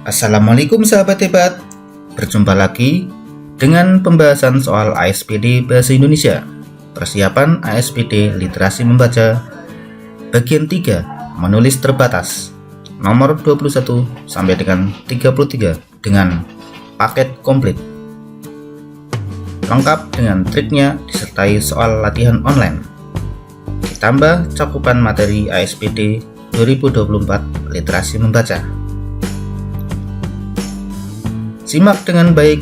Assalamualaikum sahabat hebat. Berjumpa lagi dengan pembahasan soal ASPD Bahasa Indonesia. Persiapan ASPD Literasi Membaca Bagian 3, Menulis Terbatas, nomor 21 sampai dengan 33 dengan paket komplit. Lengkap dengan triknya disertai soal latihan online. Ditambah cakupan materi ASPD 2024 Literasi Membaca. Simak dengan baik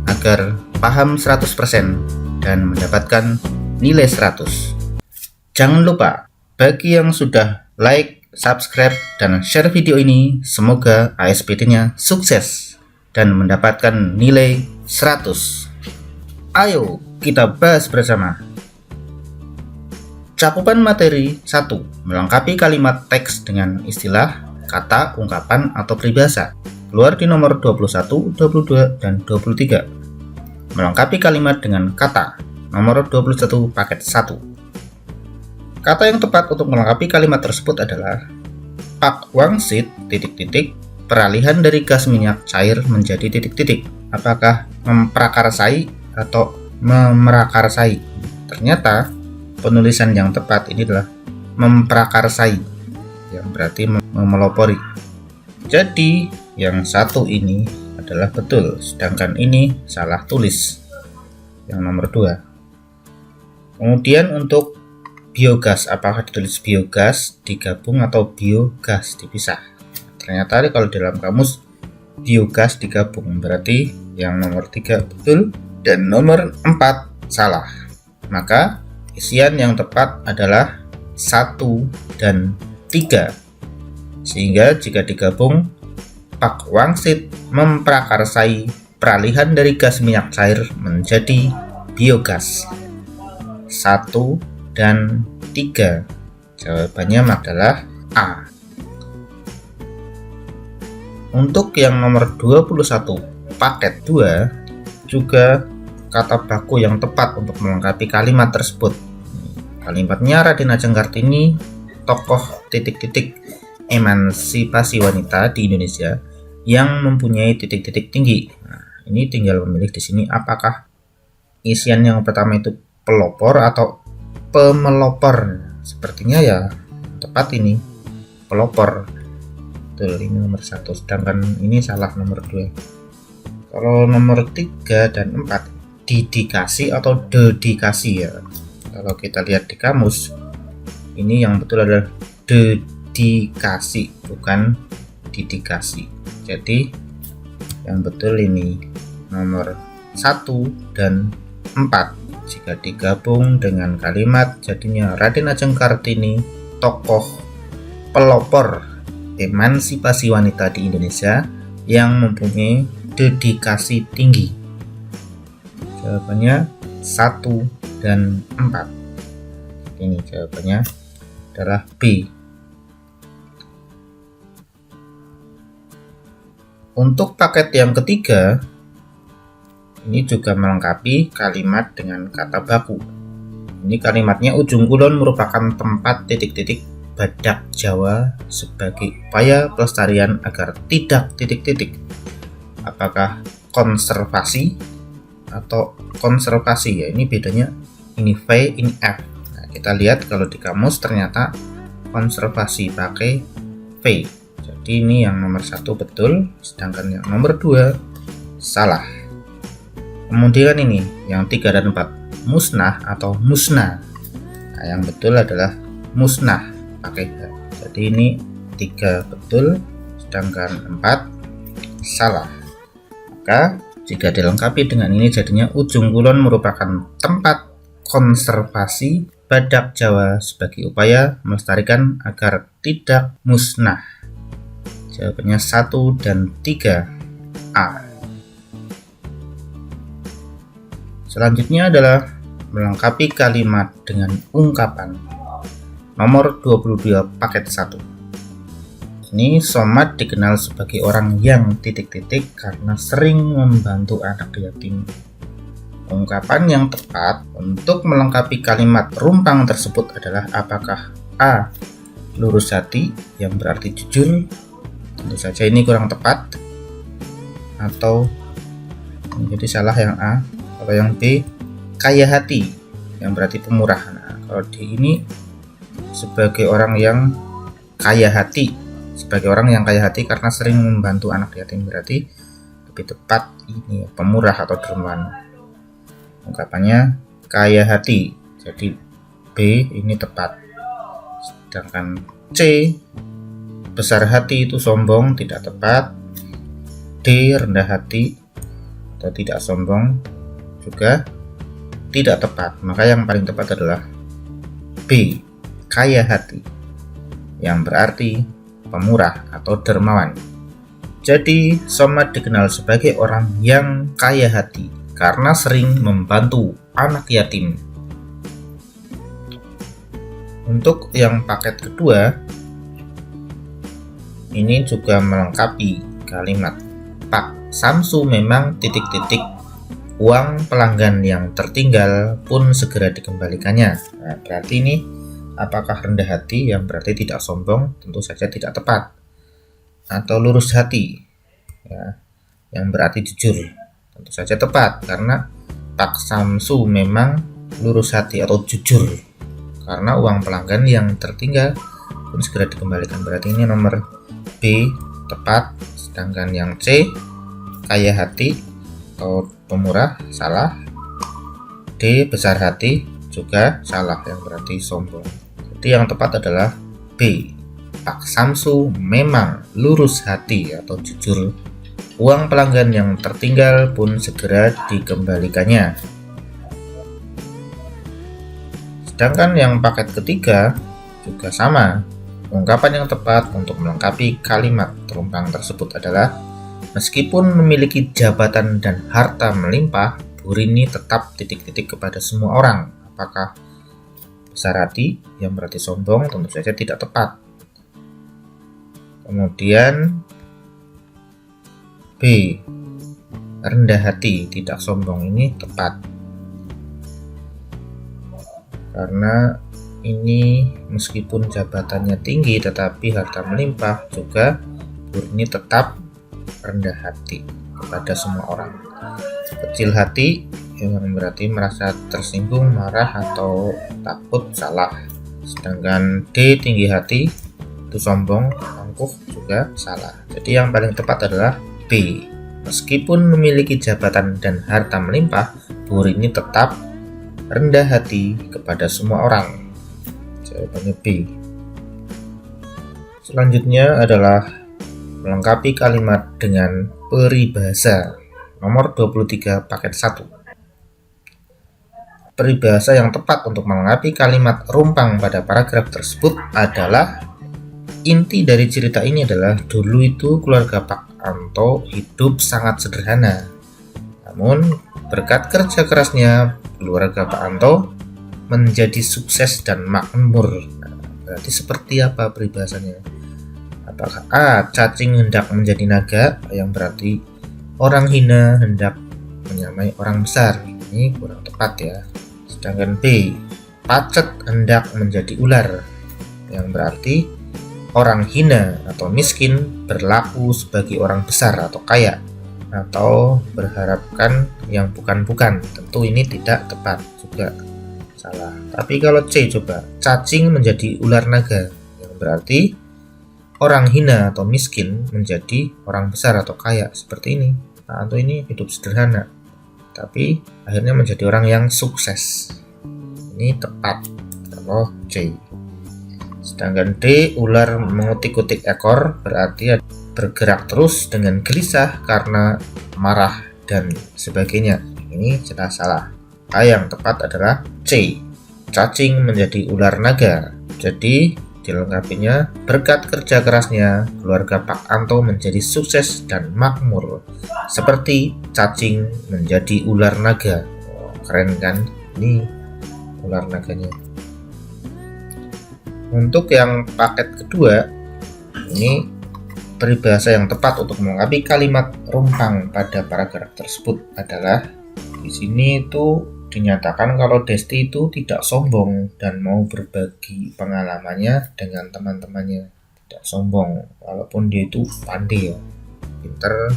agar paham 100% dan mendapatkan nilai 100. Jangan lupa, bagi yang sudah like, subscribe, dan share video ini, semoga ASPD-nya sukses dan mendapatkan nilai 100. Ayo kita bahas bersama. Cakupan materi 1. Melengkapi kalimat teks dengan istilah, kata, ungkapan, atau peribahasa. Keluar di nomor 21, 22, dan 23. Melengkapi kalimat dengan kata. Nomor 21 paket 1. Kata yang tepat untuk melengkapi kalimat tersebut adalah Pak wangsit ... peralihan dari gas minyak cair menjadi ... Apakah memprakarsai atau memerakarsai? Ternyata penulisan yang tepat ini adalah memprakarsai, yang berarti memelopori. Jadi yang satu ini adalah betul, sedangkan ini salah tulis, yang nomor 2. Kemudian untuk biogas, apakah ditulis biogas digabung atau biogas dipisah? Ternyata kalau dalam kamus biogas digabung, berarti yang nomor 3 betul dan nomor 4 salah. Maka isian yang tepat adalah 1 dan 3. Sehingga jika digabung, Pak wangsit memprakarsai peralihan dari gas minyak cair menjadi biogas. 1 dan 3. Jawabannya adalah A. Untuk yang nomor 21 paket 2, juga kata baku yang tepat untuk melengkapi kalimat tersebut. Kalimatnya Raden Ajeng Kartini, tokoh ... emansipasi wanita di Indonesia yang mempunyai ... tinggi. Nah, ini tinggal memilih di sini apakah isian yang pertama itu pelopor atau pemelopor. Sepertinya ya tepat ini pelopor. Betul, ini nomor 1, sedangkan ini salah nomor 2. Kalau nomor 3 dan 4 didikasi atau dedikasi ya. Kalau kita lihat di kamus, ini yang betul adalah dedikasi, bukan didikasi. Jadi yang betul ini nomor 1 dan 4. Jika digabung dengan kalimat jadinya Raden Ajeng Kartini, tokoh pelopor emansipasi wanita di Indonesia yang mempunyai dedikasi tinggi. Jawabannya 1 dan 4. Ini jawabannya adalah B. Untuk paket yang ketiga, ini juga melengkapi kalimat dengan kata baku. Ini kalimatnya Ujung Kulon merupakan tempat ... Badak Jawa sebagai upaya pelestarian agar tidak ... Apakah konservasi atau konservasi ya? Ini bedanya ini V, ini F. Nah, kita lihat kalau di kamus ternyata konservasi pakai V. Jadi ini yang nomor 1 betul, sedangkan yang nomor 2 salah. Kemudian ini yang 3 dan 4 musnah atau musnah. Nah, yang betul adalah musnah pakai H. Jadi ini 3 betul, sedangkan 4 salah. Maka jika dilengkapi dengan ini jadinya Ujung Kulon merupakan tempat konservasi badak Jawa sebagai upaya melestarikan agar tidak musnah. Jawabannya 1 dan 3 A. Selanjutnya adalah melengkapi kalimat dengan ungkapan. Nomor 22 paket 1. Ini Somad dikenal sebagai orang yang ... karena sering membantu anak yatim. Ungkapan yang tepat untuk melengkapi kalimat rumpang tersebut adalah apakah A. Lurus hati, yang berarti jujur. Tentu saja ini kurang tepat. atau jadi salah yang A. Kalau yang B, kaya hati, yang berarti pemurah. Nah, kalau D ini sebagai orang yang kaya hati, sebagai orang yang kaya hati karena sering membantu anak yatim, berarti lebih tepat ini pemurah atau dermawan. Ungkapannya kaya hati, jadi B ini tepat. Sedangkan C, besar hati itu sombong, tidak tepat. D, rendah hati atau tidak sombong, juga tidak tepat. Maka yang paling tepat adalah B, kaya hati, yang berarti pemurah atau dermawan. Jadi Somad dikenal sebagai orang yang kaya hati karena sering membantu anak yatim. Untuk yang paket kedua, ini juga melengkapi kalimat Pak Samsu memang titik-titik, uang pelanggan yang tertinggal pun segera dikembalikannya. Nah, berarti ini apakah rendah hati, yang berarti tidak sombong? Tentu saja tidak tepat. Atau lurus hati, ya, yang berarti jujur? Tentu saja tepat, karena Pak Samsu memang lurus hati atau jujur karena uang pelanggan yang tertinggal pun segera dikembalikan. Berarti ini nomor B tepat. Sedangkan yang C, kaya hati atau pemurah, salah. D, besar hati, juga salah, yang berarti sombong. Jadi yang tepat adalah B, Pak Samsu memang lurus hati atau jujur, uang pelanggan yang tertinggal pun segera dikembalikannya. Sedangkan yang paket ketiga juga sama. Ungkapan yang tepat untuk melengkapi kalimat terumpang tersebut adalah meskipun memiliki jabatan dan harta melimpah, Bu Rini tetap titik-titik kepada semua orang. Apakah besar hati, yang berarti sombong? Tentu saja tidak tepat. Kemudian B, rendah hati, tidak sombong, ini tepat. Karena ini meskipun jabatannya tinggi tetapi harta melimpah, juga Bu Rini tetap rendah hati kepada semua orang. Kecil hati, yang berarti merasa tersinggung, marah atau takut, salah. Sedangkan D, tinggi hati, itu sombong, angkuh, juga salah. Jadi yang paling tepat adalah B, meskipun memiliki jabatan dan harta melimpah, Bu Rini tetap rendah hati kepada semua orang. Jawabannya B. Selanjutnya adalah melengkapi kalimat dengan peribahasa. Nomor 23 paket 1. Peribahasa yang tepat untuk melengkapi kalimat rumpang pada paragraf tersebut adalah inti dari cerita ini adalah dulu itu keluarga Pak Anto hidup sangat sederhana. Namun berkat kerja kerasnya keluarga Pak Anto menjadi sukses dan makmur. Nah, berarti seperti apa peribahasanya? Apakah A, cacing hendak menjadi naga, yang berarti orang hina hendak menyamai orang besar? Ini kurang tepat ya. Sedangkan B, pacet hendak menjadi ular, yang berarti orang hina atau miskin berlaku sebagai orang besar atau kaya, atau berharapkan yang bukan-bukan. Tentu ini tidak tepat, juga salah. Tapi kalau C, coba, cacing menjadi ular naga, yang berarti orang hina atau miskin menjadi orang besar atau kaya, seperti ini. Nah, atau ini hidup sederhana tapi akhirnya menjadi orang yang sukses. Ini tepat kalau C. Sedangkan D, ular mengutik-utik ekor, berarti bergerak terus dengan gelisah karena marah dan sebagainya. Ini jelas salah. A yang tepat adalah C, cacing menjadi ular naga. Jadi dilengkapinya, berkat kerja kerasnya keluarga Pak Anto menjadi sukses dan makmur seperti cacing menjadi ular naga. Keren kan? Ini ular naganya. Untuk yang paket kedua, ini peribahasa yang tepat untuk melengkapi kalimat rumpang pada paragraf tersebut adalah di sini itu dinyatakan kalau Desti itu tidak sombong dan mau berbagi pengalamannya dengan teman-temannya. Tidak sombong, walaupun dia itu pandai ya, pinter,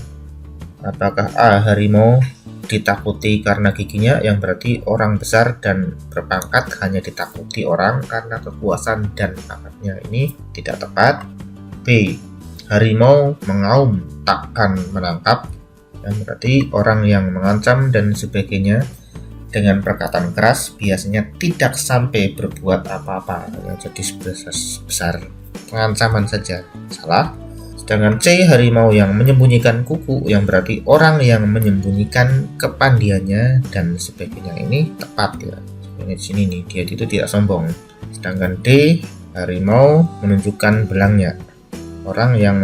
Apakah A. Harimau ditakuti karena giginya, yang berarti orang besar dan berpangkat hanya ditakuti orang karena kekuasaan dan pangkatnya. Ini tidak tepat. B. Harimau mengaum takkan menangkap, yang berarti orang yang mengancam dan sebagainya dengan perkataan keras biasanya tidak sampai berbuat apa-apa, yang jadi sebesar pengancaman saja. Salah. Sedangkan C. Harimau yang menyembunyikan kuku, yang berarti orang yang menyembunyikan kepandiannya dan sebagainya. Ini tepat ya. Ini di sini nih, dia itu tidak sombong. Sedangkan D. Harimau menunjukkan belangnya, orang yang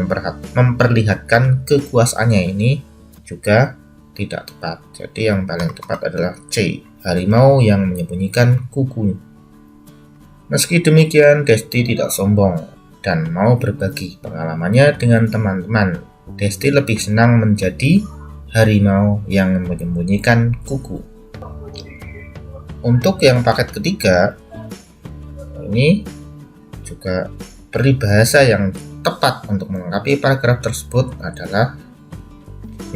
memperlihatkan kekuasaannya. Ini juga tidak tepat. Jadi yang paling tepat adalah C. Harimau yang menyembunyikan kuku. Meski demikian, Desti tidak sombong dan mau berbagi pengalamannya dengan teman-teman. Desti lebih senang menjadi harimau yang menyembunyikan kuku. Untuk yang paket ketiga, ini juga peribahasa yang tepat untuk melengkapi paragraf tersebut adalah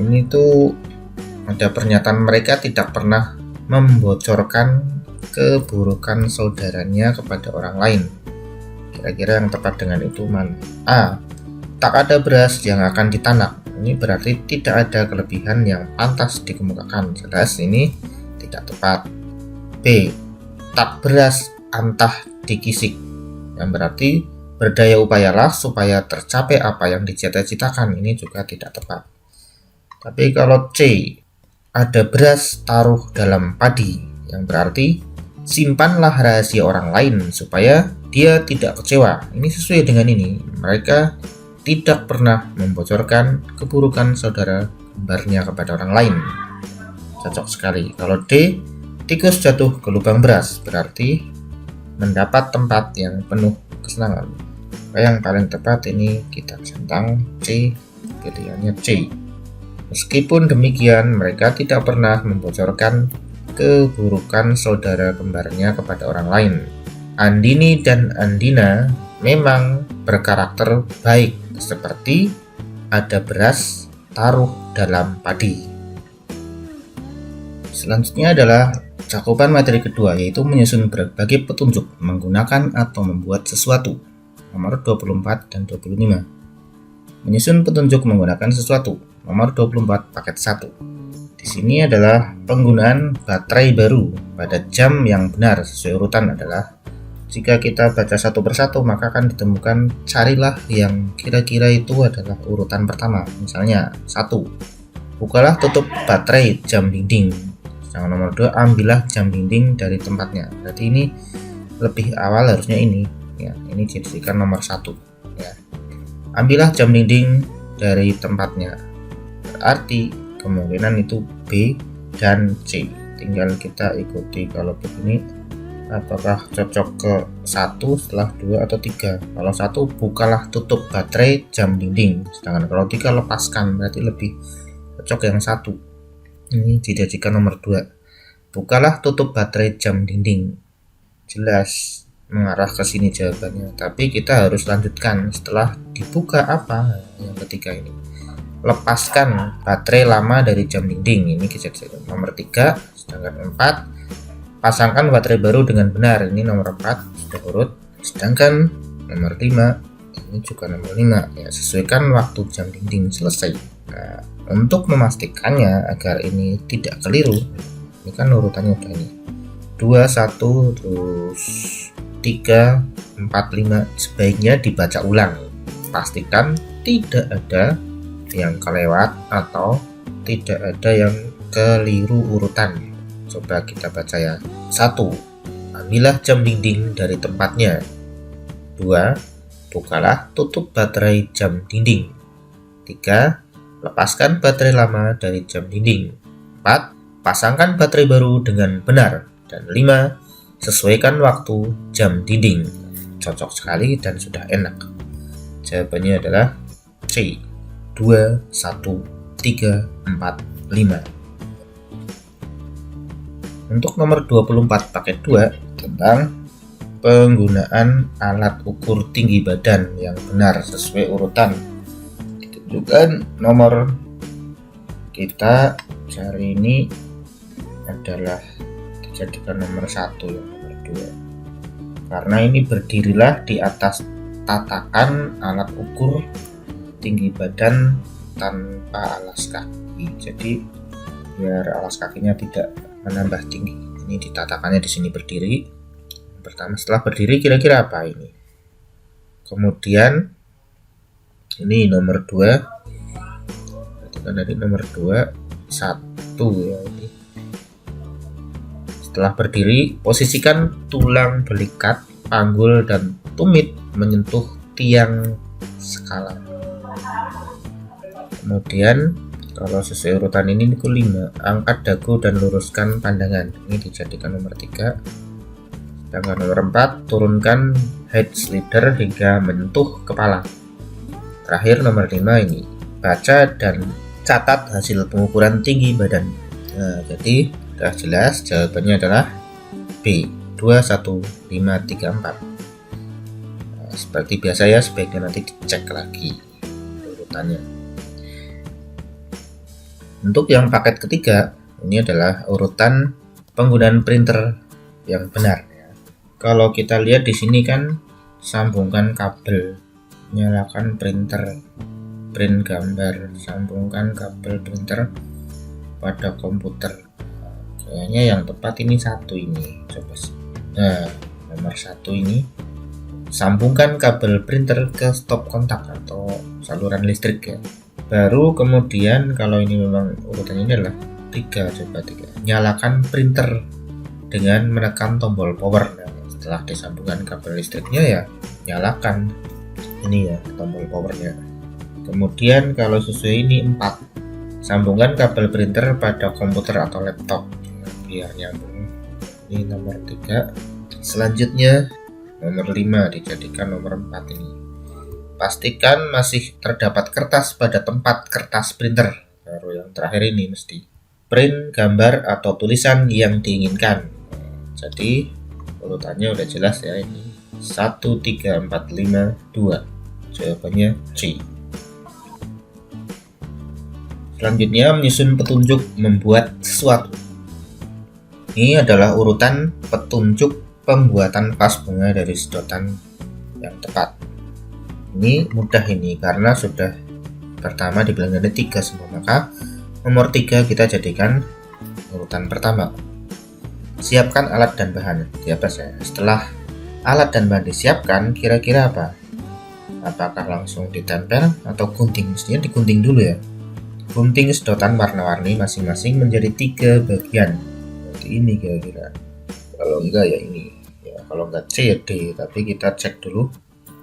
ini tuh ada pernyataan mereka tidak pernah membocorkan keburukan saudaranya kepada orang lain. Kira-kira yang tepat dengan itu mana? A. Tak ada beras yang akan ditanak. Ini berarti tidak ada kelebihan yang pantas dikemukakan. Jelas ini tidak tepat. B. Tak beras antah dikisik, yang berarti berdaya upayalah supaya tercapai apa yang dicita-citakan. Ini juga tidak tepat. Tapi kalau C. Ada beras taruh dalam padi, yang berarti simpanlah rahasia orang lain supaya dia tidak kecewa. Ini sesuai dengan ini. Mereka tidak pernah membocorkan keburukan saudara kembarnya kepada orang lain. Cocok sekali. Kalau D. Tikus jatuh ke lubang beras, berarti mendapat tempat yang penuh kesenangan. Yang paling tepat ini kita centang C. Pilihannya C. Meskipun demikian, mereka tidak pernah membocorkan keburukan saudara kembarnya kepada orang lain. Andini dan Andina memang berkarakter baik, seperti ada beras taruh dalam padi. Selanjutnya adalah cakupan materi kedua, yaitu menyusun berbagai petunjuk menggunakan atau membuat sesuatu. Nomor 24 dan 25. Menyusun petunjuk menggunakan sesuatu. Nomor 24 paket 1. Di sini adalah penggunaan baterai baru pada jam yang benar. Sesuai urutan adalah, jika kita baca satu persatu maka akan ditemukan carilah yang kira-kira itu adalah urutan pertama. Misalnya 1. Bukalah tutup baterai jam dinding. Sedangkan nomor 2, ambillah jam dinding dari tempatnya. Berarti ini lebih awal harusnya ini. Ya, ini dijadikan nomor 1. Ya. Ambillah jam dinding dari tempatnya. Berarti kemungkinan itu B dan C. Tinggal kita ikuti kalau begini. Apakah cocok ke 1 setelah 2 atau 3? Kalau 1, bukalah tutup baterai jam dinding. Sedangkan kalau 3, lepaskan. Berarti lebih cocok yang 1. Ini dijadikan nomor 2. Bukalah tutup baterai jam dinding. Jelas mengarah ke sini jawabannya. Tapi kita harus lanjutkan. Setelah dibuka apa? Yang ketiga ini. Lepaskan baterai lama dari jam dinding. Ini kejadian nomor 3. Sedangkan 4. Pasangkan baterai baru dengan benar. Ini nomor 4 sudah urut. Sedangkan nomor 5 ini juga nomor 5 ya, sesuaikan waktu jam dinding selesai. Nah, untuk memastikannya agar ini tidak keliru, ini kan urutannya udah ini 2, 1, terus 3, 4, 5. Sebaiknya dibaca ulang. Pastikan tidak ada yang kelewat atau tidak ada yang keliru urutan. Coba kita baca ya. 1. Ambillah jam dinding dari tempatnya. 2. Bukalah tutup baterai jam dinding. 3. Lepaskan baterai lama dari jam dinding. 4. Pasangkan baterai baru dengan benar. Dan 5. Sesuaikan waktu jam dinding. Cocok sekali dan sudah enak. Jawabannya adalah C. 2, 1, 3, 4, 5. Untuk nomor 24 paket 2 tentang penggunaan alat ukur tinggi badan yang benar sesuai urutan. Ditunjukkan nomor kita cari ini adalah dijadikan nomor 1 ya, nomor 2, karena ini berdirilah di atas tatakan alat ukur tinggi badan tanpa alas kaki. Jadi biar alas kakinya tidak menambah tinggi, ini ditatakannya di sini berdiri. Pertama, setelah berdiri kira-kira apa ini? Kemudian ini nomor 2, dari nomor 2 1 ya ini. Setelah berdiri, posisikan tulang belikat, panggul dan tumit menyentuh tiang skala. Kemudian kalau sesuai urutan ini 5, angkat dagu dan luruskan pandangan, ini dijadikan nomor 3. Sedangkan nomor 4, turunkan head slider hingga menyentuh kepala. Terakhir nomor 5 ini, baca dan catat hasil pengukuran tinggi badan. Nah, jadi sudah jelas jawabannya adalah B, 2, 1, 5, 3, 4. Nah, seperti biasa ya, sebaiknya nanti dicek lagi urutannya. Untuk yang paket ketiga, ini adalah urutan penggunaan printer yang benar ya. Kalau kita lihat di sini kan, sambungkan kabel, nyalakan printer, print gambar, sambungkan kabel printer pada komputer. Kayaknya yang tepat ini 1 ini, coba sih. Nah, nomor 1 ini, sambungkan kabel printer ke stop kontak atau saluran listrik ya. Baru kemudian kalau ini memang urutannya ini adalah 3, coba 3. Nyalakan printer dengan menekan tombol power. Nah, setelah disambungkan kabel listriknya ya nyalakan ini ya tombol powernya. Kemudian kalau sesuai ini 4, sambungkan kabel printer pada komputer atau laptop biar nyambung. Ini nomor 3. Selanjutnya nomor 5 dijadikan nomor 4 ini. Pastikan masih terdapat kertas pada tempat kertas printer. Baru yang terakhir ini mesti print gambar atau tulisan yang diinginkan. Jadi urutannya udah jelas ya, ini 1, 3, 4, 5, 2. Jawabannya C. Selanjutnya menyusun petunjuk membuat sesuatu. Ini adalah urutan petunjuk pembuatan vas bunga dari sedotan yang tepat. Ini mudah ini karena sudah pertama dibilang ada 3 semua, maka nomor 3 kita jadikan urutan pertama. Siapkan alat dan bahan. Siapa saya? Setelah alat dan bahan disiapkan, kira-kira apa? Apakah langsung ditempel atau gunting? Mestinya digunting dulu ya. Gunting sedotan warna-warni masing-masing menjadi 3 bagian. Seperti ini kira-kira. Kalau enggak ya ini. Ya, kalau enggak C ya D, tapi kita cek dulu.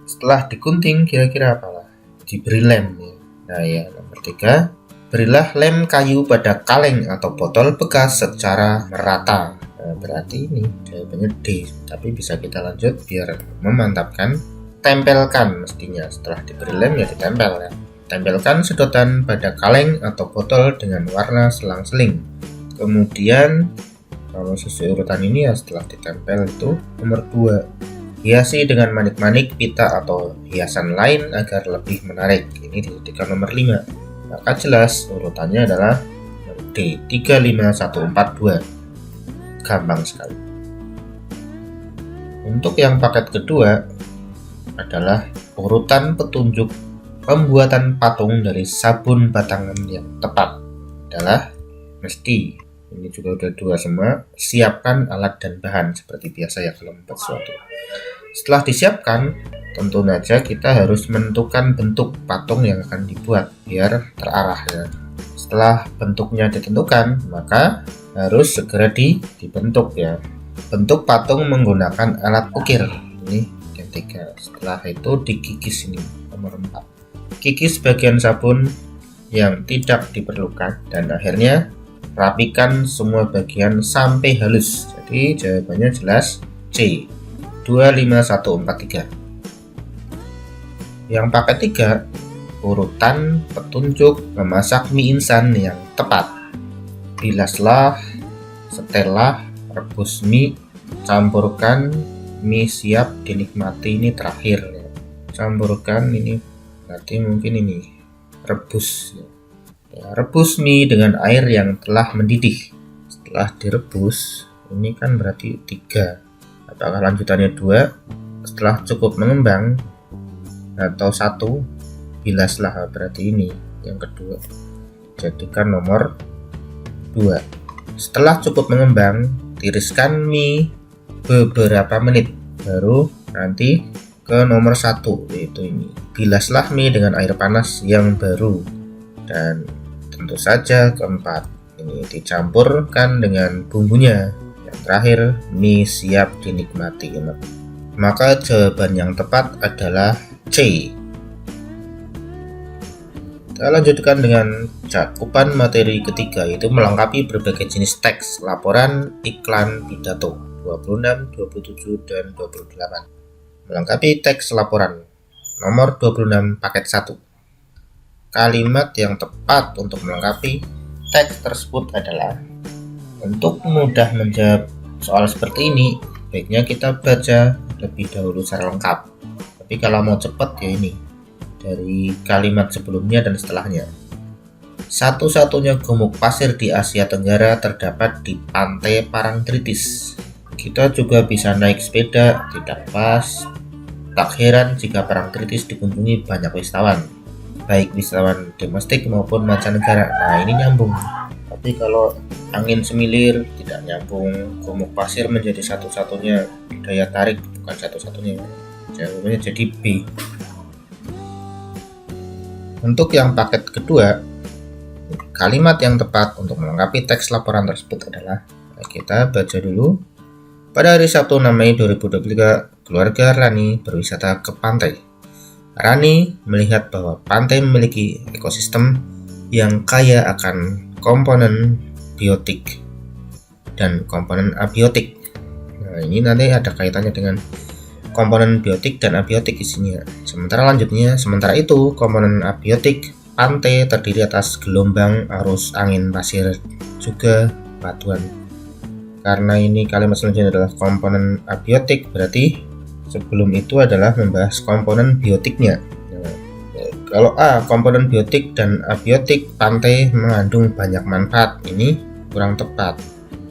Setelah digunting kira-kira apalah? Diberi lem ya. Nah ya, nomor 3, berilah lem kayu pada kaleng atau botol bekas secara merata. Nah, berarti ini jawabannya D, tapi bisa kita lanjut biar memantapkan. Tempelkan mestinya, setelah diberi lem ya ditempel ya. Tempelkan sedotan pada kaleng atau botol dengan warna selang-seling. Kemudian kalau sesuai urutan ini ya setelah ditempel itu nomor 2, hiasi dengan manik-manik, pita atau hiasan lain agar lebih menarik. Ini dijadikan nomor 5. Maka jelas urutannya adalah D, 3, 5, 1, 4, 2. Gampang sekali. Untuk yang paket kedua adalah urutan petunjuk pembuatan patung dari sabun batangan yang tepat. Adalah mesti, ini juga udah 2 semua, siapkan alat dan bahan seperti biasa ya kalau membuat sesuatu. Setelah disiapkan, tentu saja kita harus menentukan bentuk patung yang akan dibuat biar terarah ya. Setelah bentuknya ditentukan, maka harus segera dibentuk ya. Bentuk patung menggunakan alat ukir. Ini yang 3. Setelah itu dikikis, ini nomor 4. Kikis bagian sabun yang tidak diperlukan dan akhirnya rapikan semua bagian sampai halus. Jadi jawabannya jelas C, 2, 5, 1, 4, 3. Yang paket 3, urutan petunjuk memasak mie instan yang tepat. Bilaslah, setelah rebus mie, campurkan mie siap dinikmati. Ini terakhir ya. Campurkan ini berarti mungkin ini rebus ya. Ya, rebus mie dengan air yang telah mendidih. Setelah direbus, ini kan berarti 3. Apakah lanjutannya 2? Setelah cukup mengembang atau 1? Bilaslah, berarti ini yang kedua. Jadikan nomor 2. Setelah cukup mengembang, tiriskan mie beberapa menit, baru nanti ke nomor 1, yaitu ini. Bilaslah mie dengan air panas yang baru. Dan tentu saja keempat, ini dicampurkan dengan bumbunya. Yang terakhir, mie siap dinikmati. Maka jawaban yang tepat adalah C. Kita lanjutkan dengan cakupan materi ketiga, yaitu melengkapi berbagai jenis teks, laporan, iklan, pidato 26, 27, dan 28. Melengkapi teks laporan nomor 26 paket 1. Kalimat yang tepat untuk melengkapi teks tersebut adalah, untuk mudah menjawab soal seperti ini, baiknya kita baca lebih dahulu secara lengkap. Tapi kalau mau cepat ya ini, dari kalimat sebelumnya dan setelahnya. Satu-satunya gumuk pasir di Asia Tenggara terdapat di Pantai Parangtritis. Kita juga bisa naik sepeda, tidak pas. Tak heran jika Parangtritis dikunjungi banyak wisatawan, baik wisatawan domestik maupun mancanegara. Nah, ini nyambung. Tapi kalau angin semilir tidak nyambung. Gumuk pasir menjadi satu-satunya daya tarik, bukan satu-satunya. Jawabannya jadi B. Untuk yang paket kedua, kalimat yang tepat untuk melengkapi teks laporan tersebut adalah, kita baca dulu. Pada hari Sabtu 6 Mei 2023, keluarga Rani berwisata ke pantai. Rani melihat bahwa pantai memiliki ekosistem yang kaya akan komponen biotik dan komponen abiotik. Nah, ini nanti ada kaitannya dengan komponen biotik dan abiotik isinya. Sementara itu, komponen abiotik pantai terdiri atas gelombang, arus, angin, pasir, juga batuan. Karena ini kalimat selanjutnya adalah komponen abiotik, berarti sebelum itu adalah membahas komponen biotiknya. Nah, kalau A, komponen biotik dan abiotik pantai mengandung banyak manfaat, ini kurang tepat.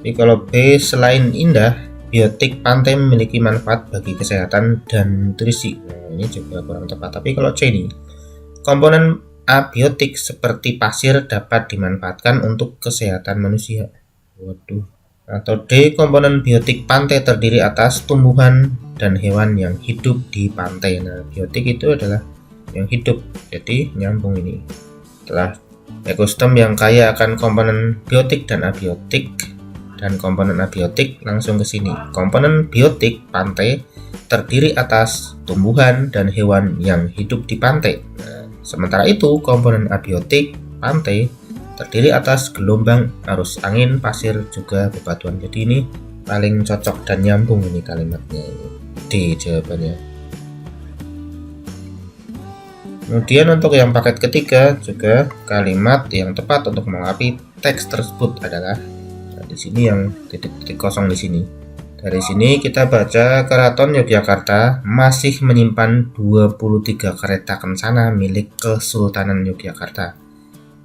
Tapi kalau B, selain indah, biotik pantai memiliki manfaat bagi kesehatan dan nutrisi. Nah, ini juga kurang tepat. Tapi kalau C ini, komponen abiotik seperti pasir dapat dimanfaatkan untuk kesehatan manusia. Waduh. Atau D, komponen biotik pantai terdiri atas tumbuhan dan hewan yang hidup di pantai. Nah, biotik itu adalah yang hidup, jadi nyambung ini. Setelah ekosistem yang kaya akan komponen biotik dan abiotik, dan komponen abiotik langsung ke sini. Komponen biotik pantai terdiri atas tumbuhan dan hewan yang hidup di pantai. Nah, sementara itu, komponen abiotik pantai terdiri atas gelombang, arus angin, pasir, juga bebatuan. Jadi ini paling cocok dan nyambung ini kalimatnya. D jawabannya. Kemudian untuk yang paket ketiga juga kalimat yang tepat untuk melengkapi teks tersebut adalah, di sini yang titik-titik kosong di sini. Dari sini kita baca, Keraton Yogyakarta masih menyimpan 23 kereta kencana milik Kesultanan Yogyakarta.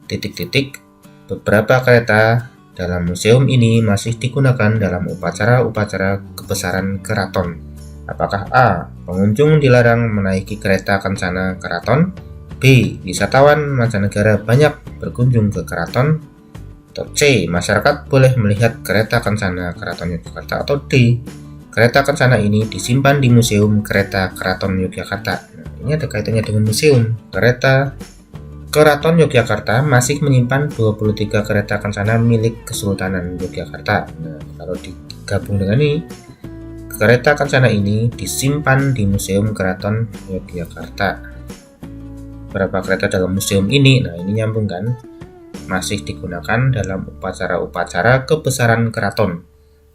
Titik-titik, beberapa kereta dalam museum ini masih digunakan dalam upacara-upacara kebesaran keraton. Apakah A, pengunjung dilarang menaiki kereta kencana keraton? B, wisatawan mancanegara banyak berkunjung ke keraton? Atau C, masyarakat boleh melihat kereta kencana Keraton Yogyakarta? Atau D, kereta kencana ini disimpan di Museum Kereta Keraton Yogyakarta? Nah, ini ada kaitannya dengan museum. Kereta Keraton Yogyakarta masih menyimpan 23 kereta kencana milik Kesultanan Yogyakarta. Nah, kalau digabung dengan ini, kereta kencana ini disimpan di Museum Keraton Yogyakarta. Berapa kereta dalam museum ini? Nah, ini nyambung kan? Masih digunakan dalam upacara-upacara kebesaran keraton.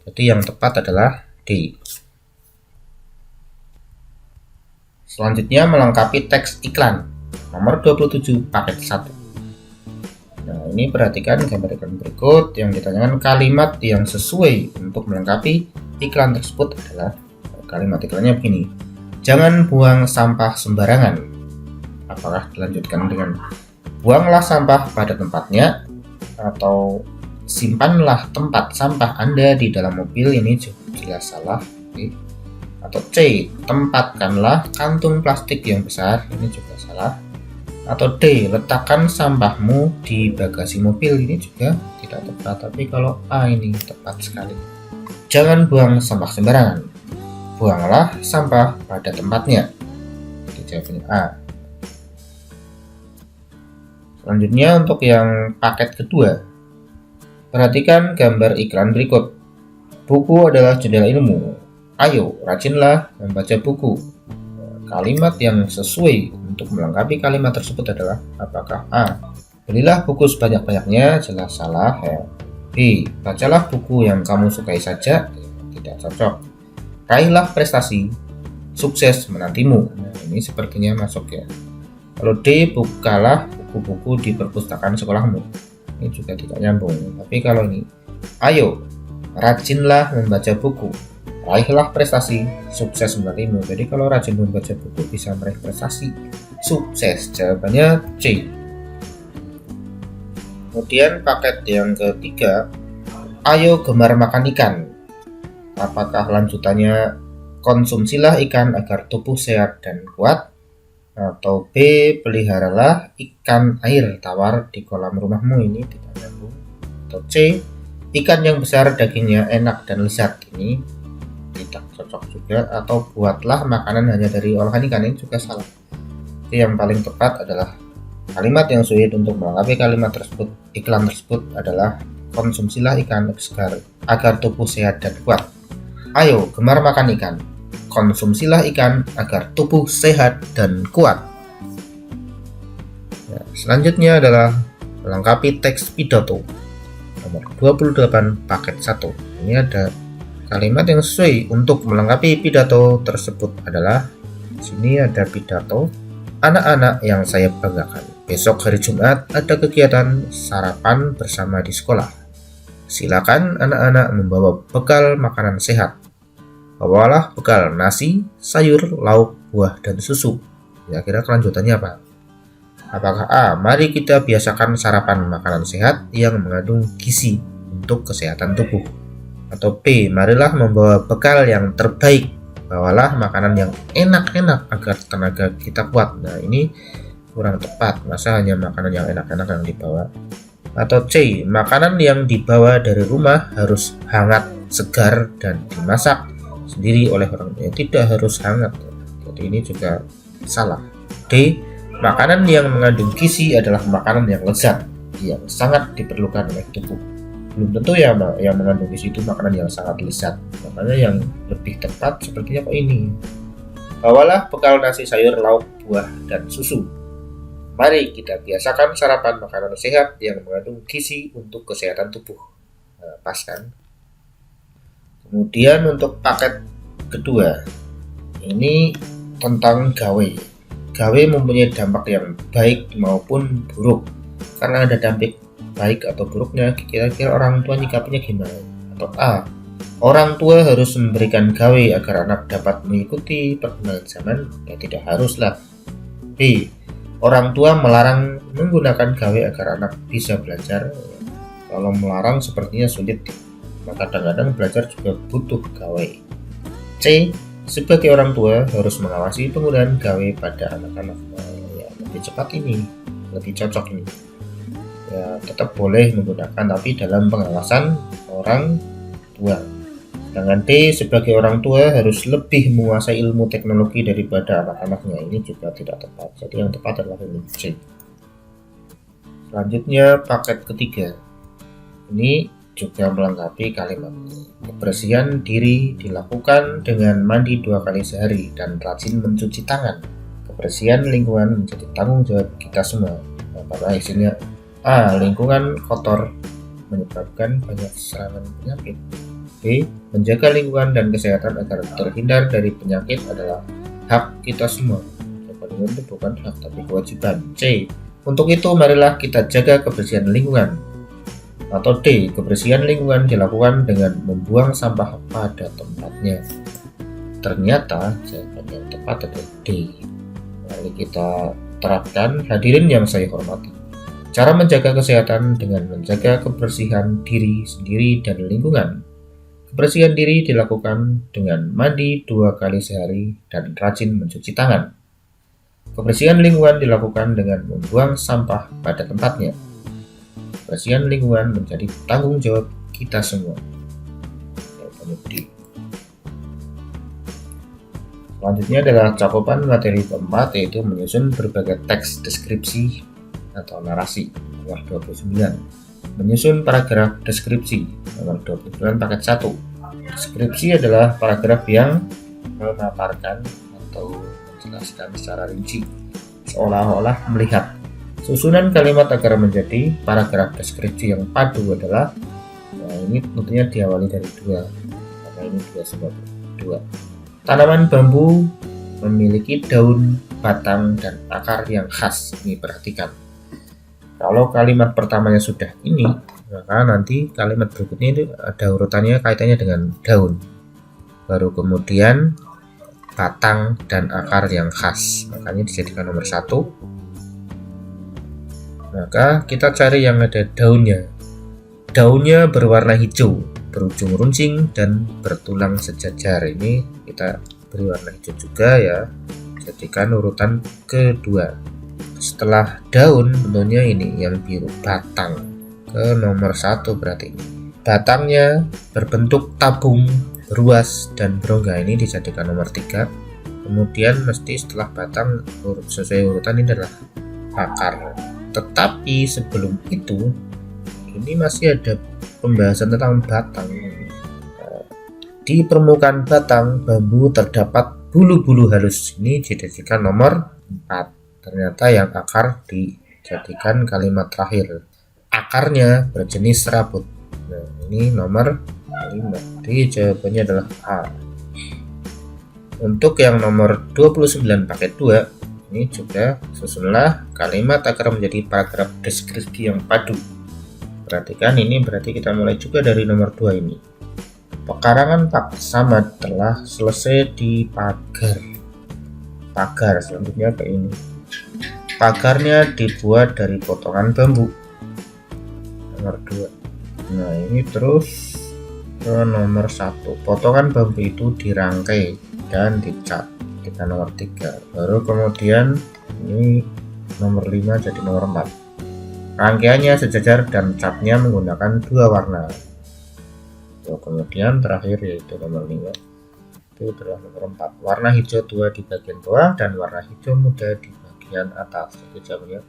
Jadi yang tepat adalah D. Selanjutnya melengkapi teks iklan nomor 27 paket 1. Nah, ini perhatikan gambar iklan berikut. Yang ditanyakan kalimat yang sesuai untuk melengkapi iklan tersebut adalah, kalimat iklannya begini: jangan buang sampah sembarangan. Apakah dilanjutkan dengan buanglah sampah pada tempatnya, atau simpanlah tempat sampah Anda di dalam mobil, ini jelas salah. Atau C, tempatkanlah kantung plastik yang besar, ini juga salah. Atau D, letakkan sampahmu di bagasi mobil, ini juga tidak tepat. Tapi kalau A ini tepat sekali. Jangan buang sampah sembarangan, buanglah sampah pada tempatnya. Jawabannya A. Selanjutnya untuk yang paket kedua, perhatikan gambar iklan berikut. Buku adalah jendela ilmu. Ayo, rajinlah membaca buku. Kalimat yang sesuai untuk melengkapi kalimat tersebut adalah apakah A, belilah buku sebanyak-banyaknya, jelas salah ya. B, bacalah buku yang kamu sukai saja, tidak cocok. Raihlah prestasi, sukses menantimu. Nah, ini sepertinya masuk ya. Kalau D, bukalah buku-buku di perpustakaan sekolahmu, ini juga tidak nyambung. Tapi kalau ini, ayo rajinlah membaca buku, raihlah prestasi, sukses menantimu. Jadi kalau rajin membaca buku bisa meraih prestasi, sukses. Jawabannya C. Kemudian paket yang ketiga, ayo gemar makan ikan. Apakah lanjutannya konsumsilah ikan agar tubuh sehat dan kuat? Atau B, peliharalah ikan air tawar di kolam rumahmu, ini tidak nyambung. Atau C, ikan yang besar dagingnya enak dan lezat, ini tidak cocok juga. Atau buatlah makanan hanya dari olahan ikan, ini juga salah. Jadi yang paling tepat adalah kalimat yang sulit untuk melengkapi kalimat tersebut, iklan tersebut adalah konsumsilah ikan agar tubuh sehat dan kuat. Ayo gemar makan ikan, konsumsilah ikan agar tubuh sehat dan kuat. Ya, selanjutnya adalah melengkapi teks pidato nomor 28 paket 1. Ini ada kalimat yang sesuai untuk melengkapi pidato tersebut adalah, di sini ada pidato, anak-anak yang saya banggakan, besok hari Jumat ada kegiatan sarapan bersama di sekolah. Silakan anak-anak membawa bekal makanan sehat. Bawalah bekal nasi, sayur, lauk, buah, dan susu. Kira-kira kelanjutannya apa? Apakah A, mari kita biasakan sarapan makanan sehat yang mengandung gizi untuk kesehatan tubuh? Atau B, marilah membawa bekal yang terbaik. Bawalah makanan yang enak-enak agar tenaga kita kuat. Nah, ini kurang tepat. Masa hanya makanan yang enak-enak yang dibawa? Atau C, makanan yang dibawa dari rumah harus hangat, segar, dan dimasak sendiri oleh orangnya, tidak harus hangat. Jadi ini juga salah. D, makanan yang mengandung gizi adalah makanan yang lezat, yang sangat diperlukan oleh tubuh. Belum tentu ya yang mengandung gizi itu makanan yang sangat lezat. Makanya yang lebih tepat sepertinya kok ini. Bawalah bekal nasi, sayur, lauk, buah, dan susu. Mari kita biasakan sarapan makanan sehat yang mengandung gizi untuk kesehatan tubuh. Nah, pas kan? Kemudian untuk paket kedua, ini tentang gawe. Gawe mempunyai dampak yang baik maupun buruk. Karena ada dampak baik atau buruknya, kira-kira orang tua nyikapinya gimana? Atau A, orang tua harus memberikan gawe agar anak dapat mengikuti perkembangan zaman? Ya tidak haruslah. B, orang tua melarang menggunakan gawe agar anak bisa belajar. Kalau melarang sepertinya sulit. Maka kadang-kadang belajar juga butuh gawe. C, sebagai orang tua harus mengawasi penggunaan gawe pada anak-anak. Ya, lebih cepat ini, lebih cocok ini. Ya, tetap boleh menggunakan tapi dalam pengawasan orang tua. Sedangkan D, sebagai orang tua harus lebih menguasai ilmu teknologi daripada anak-anaknya. Ini juga tidak tepat. Jadi yang tepat adalah ini C. Selanjutnya paket ketiga. Ini juga melengkapi kalimat. Kebersihan diri dilakukan dengan mandi 2 kali sehari dan rajin mencuci tangan. Kebersihan lingkungan menjadi tanggung jawab kita semua. Pada hasilnya A, lingkungan kotor menyebabkan banyak serangan penyakit. B, menjaga lingkungan dan kesehatan agar terhindar dari penyakit adalah hak kita semua. Itu bukan hak tapi kewajiban. C, untuk itu marilah kita jaga kebersihan lingkungan. Atau D, kebersihan lingkungan dilakukan dengan membuang sampah pada tempatnya. Ternyata jawaban yang tepat adalah D. Mari kita terapkan. Hadirin yang saya hormati, Cara menjaga kesehatan dengan menjaga kebersihan diri sendiri dan lingkungan. Kebersihan diri dilakukan dengan mandi 2 kali sehari dan rajin mencuci tangan. Kebersihan lingkungan dilakukan dengan membuang sampah pada tempatnya. Kebersihan lingkungan menjadi tanggung jawab kita semua. Selanjutnya adalah cakupan materi keempat, yaitu menyusun berbagai teks deskripsi atau narasi, nomor 29. Menyusun paragraf deskripsi, nomor 29 paket 1. Deskripsi adalah paragraf yang memaparkan atau menjelaskan secara rinci, seolah-olah melihat. Susunan kalimat agar menjadi paragraf deskripsi yang padu adalah, ini tentunya diawali dari 2, karena ini 2 sebab 2. Tanaman bambu memiliki daun, batang, dan akar yang khas. Ini perhatikan. Kalau kalimat pertamanya sudah ini, maka nanti kalimat berikutnya itu ada urutannya kaitannya dengan daun. Baru kemudian batang dan akar yang khas. Makanya dijadikan nomor 1. Maka kita cari yang ada daunnya. Daunnya berwarna hijau, berujung runcing dan bertulang sejajar. Ini kita beri warna hijau juga ya. Jadikan urutan kedua. Setelah daun tentunya ini yang biru, batang, ke nomor 1 berarti. Batangnya berbentuk tabung, ruas, dan berongga, ini dijadikan nomor 3. Kemudian mesti setelah batang sesuai urutan ini adalah akar. Tetapi sebelum itu ini masih ada pembahasan tentang batang. Di permukaan batang bambu terdapat bulu-bulu halus, ini dijadikan nomor 4. Ternyata yang akar dijadikan kalimat terakhir. Akarnya berjenis serabut. Nah, ini nomor 5. Jadi jawabannya adalah A. Untuk yang nomor 29 paket 2, ini juga susunlah kalimat agar menjadi paragraf deskripsi yang padu. Perhatikan, ini berarti kita mulai juga dari nomor 2 ini. Pekarangan Pak Samad telah selesai di pagar. Pagar selanjutnya kayak ini. Pagarnya dibuat dari potongan bambu, nomor 2. Nah, ini terus ke nomor 1. Potongan bambu itu dirangkai dan dicat, kita nomor 3. Baru kemudian ini nomor 5 jadi nomor 4. Rangkaiannya sejajar dan catnya menggunakan 2 warna. Kemudian terakhir yaitu nomor 5, itu adalah nomor 4. Warna hijau tua di bagian bawah dan warna hijau muda di bagian atas. Jadi jawabannya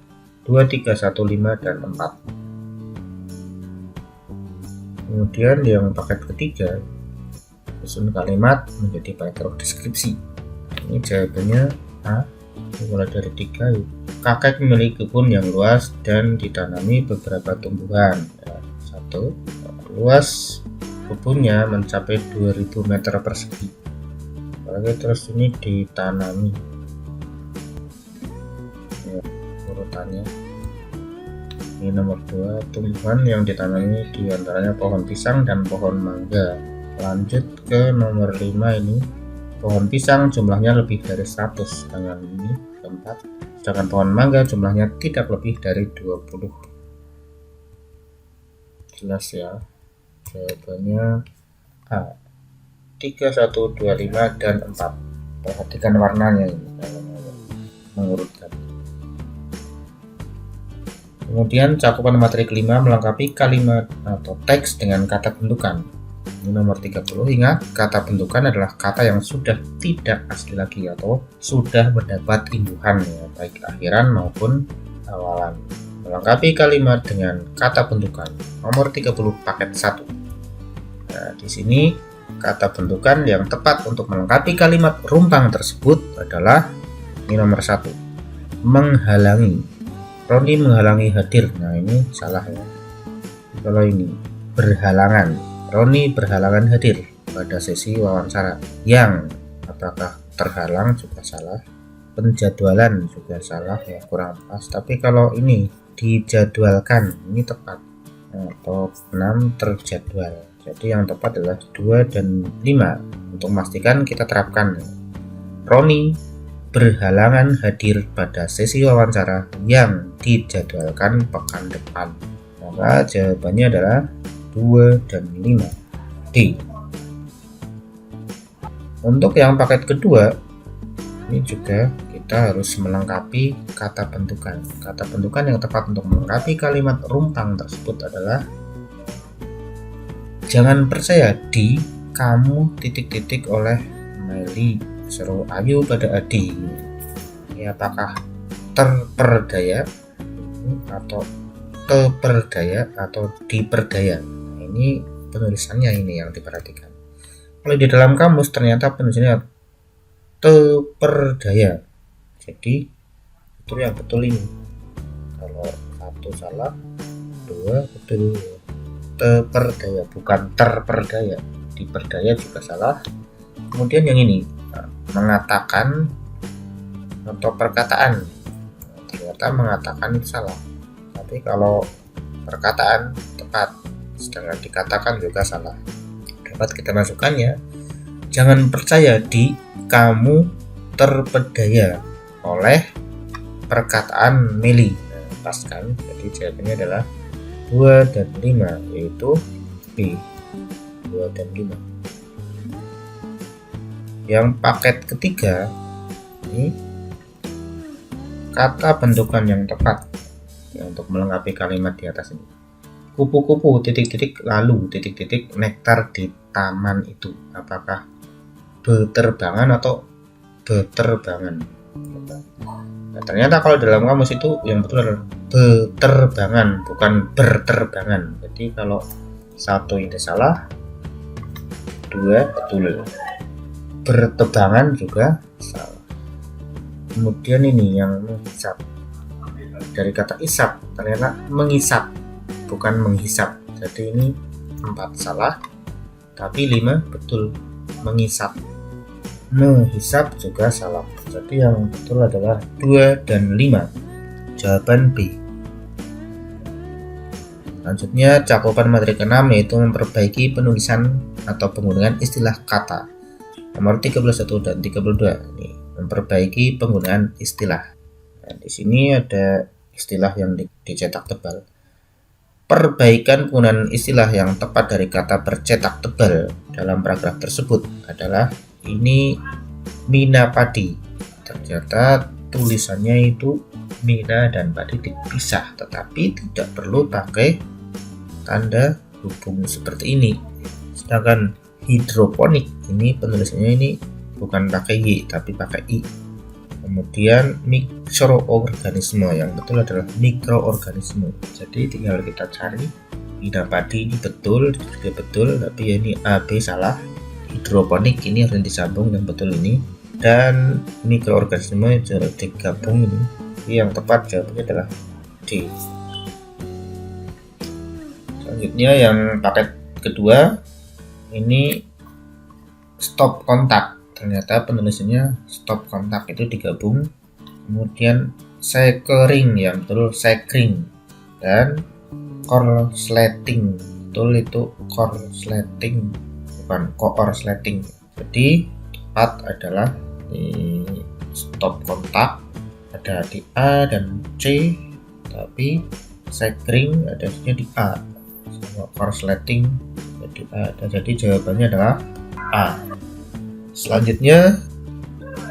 2, 3, 1, 5, dan 4. Kemudian yang paket ketiga, susun kalimat menjadi paragraf deskripsi. Ini jawabannya A. Mulai dari 3. Kakek memiliki kebun yang luas dan ditanami beberapa tumbuhan. 1. Luas kebunnya mencapai 2000 meter persegi. Oke, terus ini ditanami. Urutannya ini nomor 2, tumbuhan yang ditanami diantaranya pohon pisang dan pohon mangga. Lanjut ke nomor 5, ini pohon pisang jumlahnya lebih dari 100, dengan ini keempat. Sedangkan pohon mangga jumlahnya tidak lebih dari 20. Jelas ya, jawabannya A. 3, 1, 2, 5, dan 4. Perhatikan warnanya ini mengurutkan. Kemudian cakupan materi kelima melengkapi kalimat atau teks dengan kata bentukan. Ini nomor 30. Ingat, kata bentukan adalah kata yang sudah tidak asli lagi atau sudah mendapat imbuhan ya, baik akhiran maupun awalan. Melengkapi kalimat dengan kata bentukan. Nomor 30 paket 1. Nah, di sini kata bentukan yang tepat untuk melengkapi kalimat rumpang tersebut adalah ini nomor 1. Menghalangi. Roni menghalangi hadir. Nah, ini salah ya. Kalau ini berhalangan, Roni berhalangan hadir pada sesi wawancara. Yang apakah terhalang juga salah, penjadwalan juga salah ya, kurang pas. Tapi kalau ini dijadwalkan, ini tepat. Atau 6 terjadwal. Jadi yang tepat adalah 2 dan 5. Untuk memastikan kita terapkan. Roni berhalangan hadir pada sesi wawancara yang dijadwalkan pekan depan. Maka jawabannya adalah 2 dan 5. D. Untuk yang paket kedua, ini juga kita harus melengkapi kata bentukan. Kata bentukan yang tepat untuk melengkapi kalimat rumpang tersebut adalah jangan percaya di kamu titik-titik oleh Meli seru Ayu pada Adi. Ini apakah terperdaya atau terperdaya atau diperdaya? Nah, ini penulisannya ini yang diperhatikan. Kalau di dalam kamus ternyata penulisannya terperdaya. Jadi itu yang betul ini. Kalau 1 salah, 2 betul. Terperdaya bukan terperdaya. Diperdaya juga salah. Kemudian yang ini mengatakan atau perkataan, ternyata mengatakan itu salah. Tapi kalau perkataan tepat, sedangkan dikatakan juga salah. Dapat kita masukkannya. Jangan percaya di kamu terpedaya oleh perkataan Meli. Pas kan? Jadi jawabannya adalah 2 dan 5, yaitu B. 2 dan 5. Yang paket ketiga, ini kata bentukan yang tepat ya, untuk melengkapi kalimat di atas ini. Kupu-kupu titik-titik lalu titik-titik nektar di taman itu. Apakah beterbangan atau beterbangan? Nah, ternyata kalau dalam kamus itu yang betul adalah beterbangan, bukan berterbangan. Jadi kalau 1 ini salah, 2 betul. Bertebangan juga salah. Kemudian ini yang menghisap, dari kata isap ternyata mengisap, bukan menghisap. Jadi ini 4 salah, tapi 5 betul. Mengisap, menghisap juga salah. Jadi yang betul adalah 2 dan 5. Jawaban B. Selanjutnya cakupan materi ke-6 yaitu memperbaiki penulisan atau penggunaan istilah kata. Nomor 31 dan 32 ini memperbaiki penggunaan istilah. Nah, di sini ada istilah yang dicetak tebal. Perbaikan penggunaan istilah yang tepat dari kata bercetak tebal dalam paragraf tersebut adalah ini mina padi. Ternyata tulisannya itu mina dan padi dipisah, tetapi tidak perlu pakai tanda hubung seperti ini. Sedangkan hidroponik ini penulisannya ini bukan pakai Y tapi pakai I. Kemudian mikroorganisme, yang betul adalah mikroorganisme. Jadi tinggal kita cari mina padi ini betul, juga betul, tapi ini A, B salah. Hidroponik ini harus disambung yang betul ini, dan mikroorganisme harus digabung ini. Yang tepat jawabannya adalah D. Selanjutnya yang paket kedua ini stop kontak. Ternyata penulisannya stop kontak itu digabung. Kemudian sekering, yang betul sekring, dan korsleting, betul itu korsleting, bukan korsleting. Jadi tepat adalah di stop kontak ada di A dan C, tapi sekring adanya di A, sama korsleting di A, dan jadi jawabannya adalah A. Selanjutnya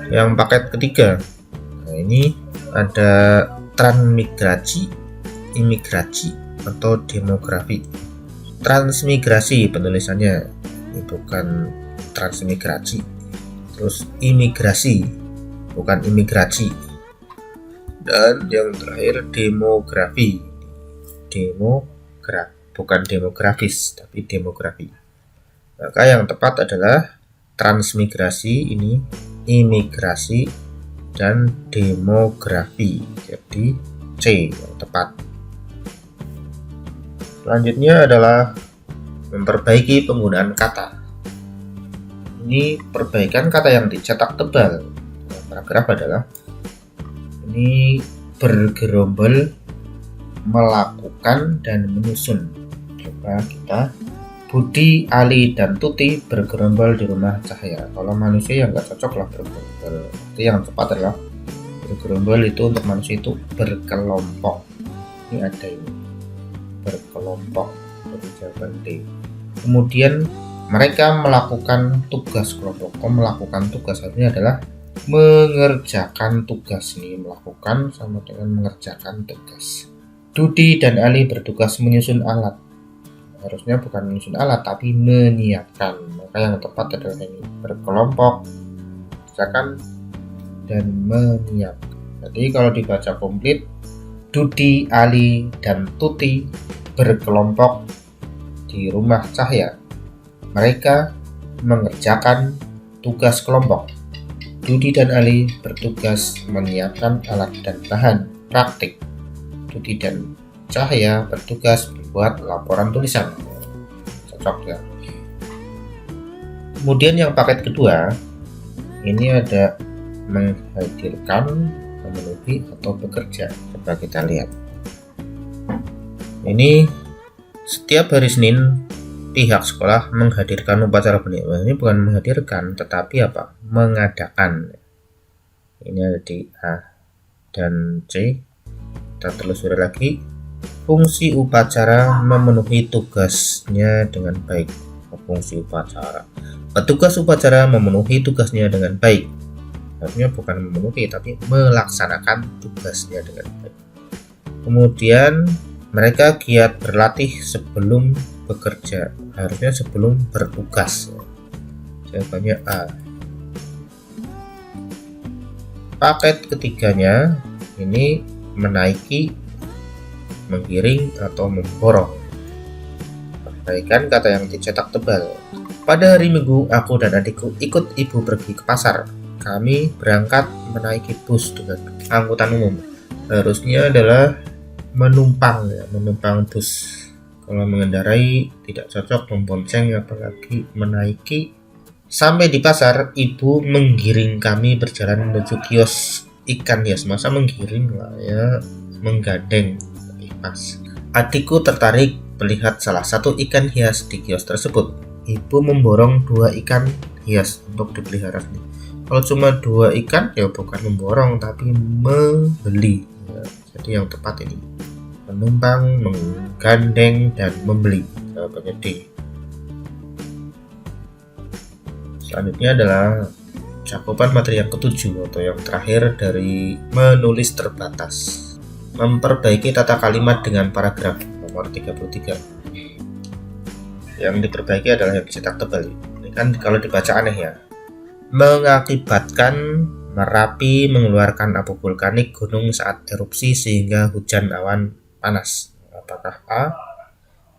yang paket ketiga, nah ini ada transmigrasi, imigrasi atau demografi. Transmigrasi penulisannya ini bukan transmigrasi, terus imigrasi bukan imigrasi, dan yang terakhir demografi, bukan demografis tapi demografi. Maka yang tepat adalah transmigrasi ini, imigrasi, dan demografi. Jadi C yang tepat. Selanjutnya adalah memperbaiki penggunaan kata. Ini perbaikan kata yang dicetak tebal. Paragraf adalah ini bergerombol, melakukan, dan menyusun. Coba kita Budi, Ali, dan Tuti bergerombol di rumah Cahya. Kalau manusia yang nggak cocok lah bergerombol. Yang tepat adalah bergerombol itu untuk manusia itu berkelompok. Ini ada ini berkelompok dari jawaban D. Kemudian mereka melakukan tugas kelompok. Melakukan tugas artinya adalah mengerjakan tugas. Ini melakukan sama dengan mengerjakan tugas. Dudi dan Ali bertugas menyusun alat. Harusnya bukan menyusun alat tapi menyiapkan. Maka yang tepat adalah ini berkelompok, mengerjakan dan menyiapkan. Jadi kalau dibaca komplit, Dudi, Ali, dan Tuti berkelompok di rumah Cahya. Mereka mengerjakan tugas kelompok. Dudi dan Ali bertugas menyiapkan alat dan bahan praktik. Dudi dan Cahya bertugas membuat laporan tulisan. Cocok ya. Kemudian yang paket kedua, ini ada menghadirkan, memenuhi, atau bekerja. Coba kita lihat. Ini setiap hari Senin pihak sekolah menghadirkan upacara pendidikan. Ini bukan menghadirkan, tetapi apa? Mengadakan. Ini ada di A dan C. Kita telusuri lagi. Fungsi upacara memenuhi tugasnya dengan baik. Fungsi upacara. Petugas upacara memenuhi tugasnya dengan baik. Artinya bukan memenuhi, tapi melaksanakan tugasnya dengan baik. Kemudian mereka giat berlatih sebelum bekerja. Harusnya sebelum bertugas. Jawabannya A. Paket ketiganya ini menaiki, menggiring, atau memborong. Perbaikan kata yang dicetak tebal. Pada hari Minggu, aku dan adikku ikut ibu pergi ke pasar. Kami berangkat menaiki bus dengan angkutan umum. Harusnya adalah menumpang ya, menumpang bus. Kalau mengendarai tidak cocok, membonceng, apalagi menaiki. Sampai di pasar, ibu menggiring kami berjalan menuju kios ikan hias. Masa menggiring lah ya, menggandeng. Pas. Adikku tertarik melihat salah satu ikan hias di kios tersebut. Ibu memborong 2 ikan hias untuk dipelihara sendiri. Kalau cuma 2 ikan ya bukan memborong tapi membeli ya, jadi yang tepat ini menumpang, menggandeng, dan membeli. Jawabannya D. Selanjutnya adalah cakupan materi yang ketujuh atau yang terakhir dari menulis terbatas. Memperbaiki tata kalimat dengan paragraf nomor 33. Yang diperbaiki adalah yang dicetak tebal. Ini kan kalau dibaca aneh ya. Mengakibatkan Merapi mengeluarkan abu vulkanik gunung saat erupsi sehingga hujan awan panas. Apakah A?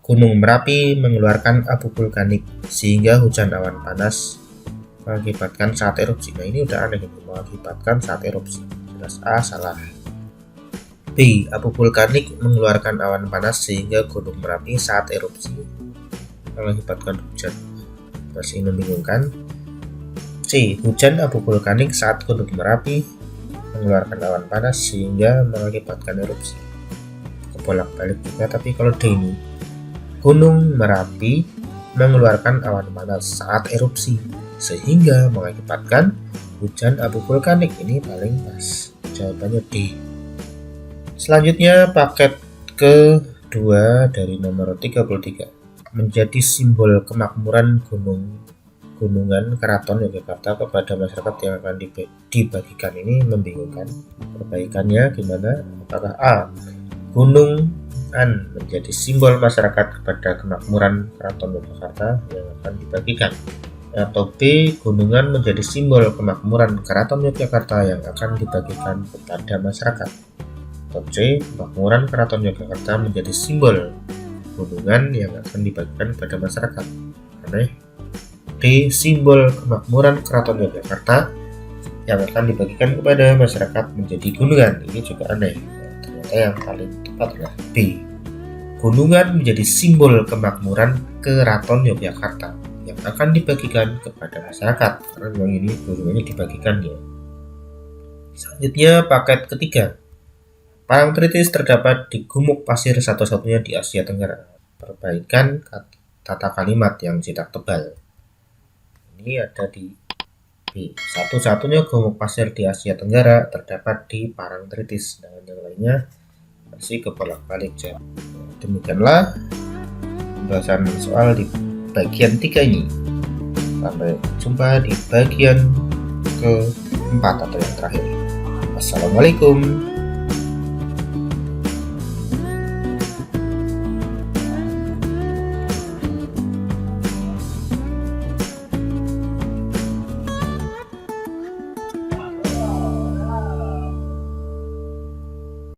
Gunung Merapi mengeluarkan abu vulkanik sehingga hujan awan panas mengakibatkan saat erupsi. Nah ini udah aneh itu, mengakibatkan saat erupsi. Jelas A salah. B. Abu vulkanik mengeluarkan awan panas sehingga gunung Merapi saat erupsi mengakibatkan hujan. Masih membingungkan. C. Hujan abu vulkanik saat gunung Merapi mengeluarkan awan panas sehingga mengakibatkan erupsi. Kebolak-balik juga, tapi kalau D ini gunung Merapi mengeluarkan awan panas saat erupsi sehingga mengakibatkan hujan abu vulkanik. Ini paling pas. Jawabannya D. Selanjutnya paket kedua dari nomor 33. Menjadi simbol kemakmuran gunungan Keraton Yogyakarta kepada masyarakat yang akan dibagikan. Ini membingungkan. Perbaikannya gimana? Apakah A. Gunungan menjadi simbol masyarakat kepada kemakmuran Keraton Yogyakarta yang akan dibagikan, atau B. Gunungan menjadi simbol kemakmuran Keraton Yogyakarta yang akan dibagikan kepada masyarakat, atau C. Kemakmuran Keraton Yogyakarta menjadi simbol gunungan yang akan dibagikan kepada masyarakat. Aneh. D. Simbol kemakmuran Keraton Yogyakarta yang akan dibagikan kepada masyarakat menjadi gunungan. Ini juga aneh. Ternyata yang paling tepat adalah B. Gunungan menjadi simbol kemakmuran Keraton Yogyakarta yang akan dibagikan kepada masyarakat. Karena memang ini gunungannya dibagikan ya. Selanjutnya paket ketiga. Parangtritis terdapat di gumuk pasir satu-satunya di Asia Tenggara. Perbaikan tata kalimat yang cetak tebal. Ini ada di B. Satu-satunya gumuk pasir di Asia Tenggara terdapat di Parangtritis, dan yang lainnya masih kebolak-balik. Demikianlah pembahasan soal di bagian 3 ini. Sampai jumpa di bagian keempat atau yang terakhir. Wassalamualaikum.